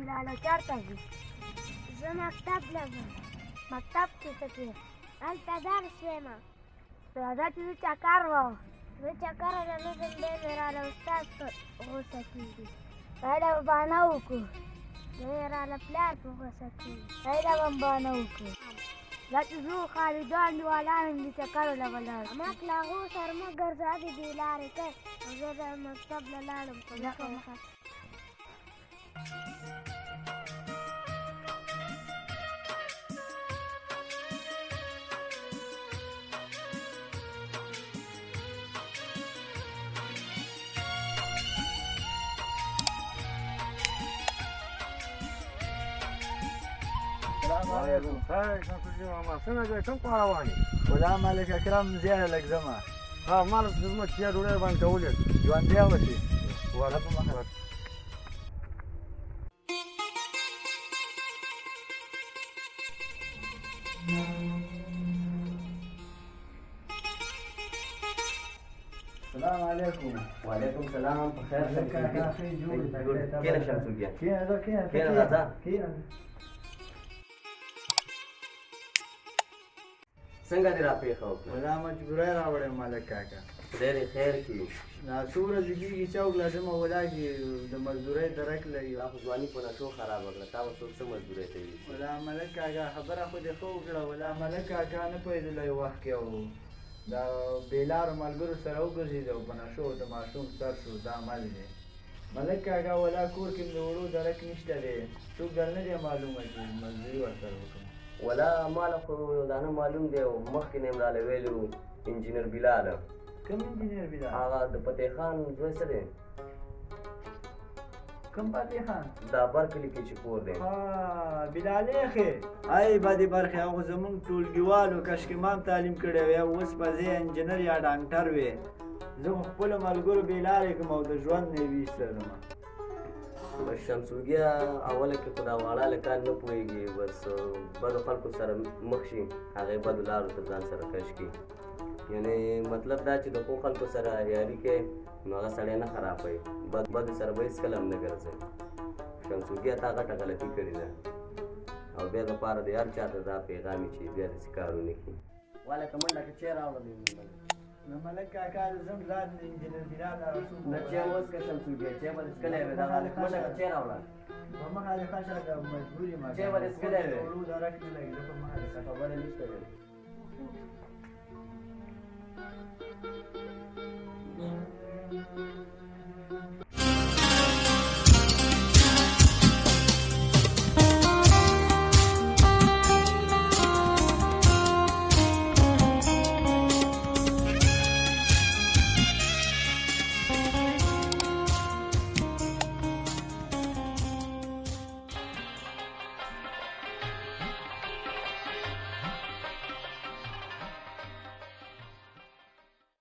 لاړه چېرته ځې؟ زه مکتب له ځم. مکتب کې څه کوې؟ هلته درس وایم. راځه چې زه چکر ووهم. زه چکر ونه نه ځم، دی مې راله استاد په غوسه کېږي. هله به بهانه وکړو. دی راله پلار په غوسه کېږي. هله به هم بهانه وکړو. دا چې زه خالدان دي ولاړم دي چکرو له به لاړ. احمد له هغو سره مه ګرځه، دې بې لارې کوي. او زه د مکتب له لاړم په مخه. السلام علیکم. شمسالدین ماما څنګه ځې؟ کوم خوا روان یې؟ غلام ملک اکرم زیاره لږ ځمه. ما له زموږ چیا ډوډۍ باندې کولې ژوندی اوسې. ورته په مخه السلام علیکم. وعلیکم السلام. په خیر کېنه شمسالدین. کېنه راځه. څنګه دې راپېښه وکړه؟ غلام مجبوری راوړی ملک کاکا. خدای دې خیر کړي. دا څو ورځې کېږي چوک لازمه ولاړ د مزدورۍ درک لري. تا خو ځواني په نشو خرابه کړه. تا به څوک څه مزدورۍ کوي؟ غلام ملک کاکا خبره خو دې ښه وکړه. غلام ملک کاکا نه پوهېدلی وخت کې او دا بېلارو ملګرو سره وګرځېد او په نشو د ماشوم سر شو. دا عمل دی ملک کاکا. ولا کور کې د وړو درک نشته دی. څوک در نه دی معلومه چې مزدوري ورسره وکړم. ولا ماله خو دا نه معلوم دی. مخکې نه یې راله ویلي وو انجینر بلال. کوم انجینر بلال؟ هغه د فتح خان زوی څه دی؟ کوم فتح خان؟ دا برکلي کې چې کور دی. بلالې خې ای بدې برخې هغه زمونږ ټولګیوالو کشکمان تعلیم کړی وی او اوس به زه انجینر یا ډاکټر وی. زه خو خپلو ملګرو بېلارې کړم او د ژوند نه یې ویستلم. شمسوګیا اوله کې خو دا واړه هلکان نه پوهېږي. بس بدو خلکو سره مخ شي، هغې بدو لارو ته ځان سره کش کړي. یعنې مطلب دا چې د ښو خلکو سره یاري کوي نو هغه سړی نه خرابوي. بدو سره به هېڅکله هم نه ګرځئ. شمسوګیا تا غټه غلطي کړې ده او بیا دپاره د هر چا ته دا پیغام چې بیا داسې کار ونه کړي. والکه منډه که چای راوړه نو ملک کاکا زم ځان د انجینر بلال را رسول. نه چای اوس که شمسوګیا چای به دې څښلی وې. دغه هلک منډه که چای راوړه. په مخه د خشه د مجبور یم. چای به دې څښلی وې. وړو درک نه لګي. زه په مخه د خبره نشته دی.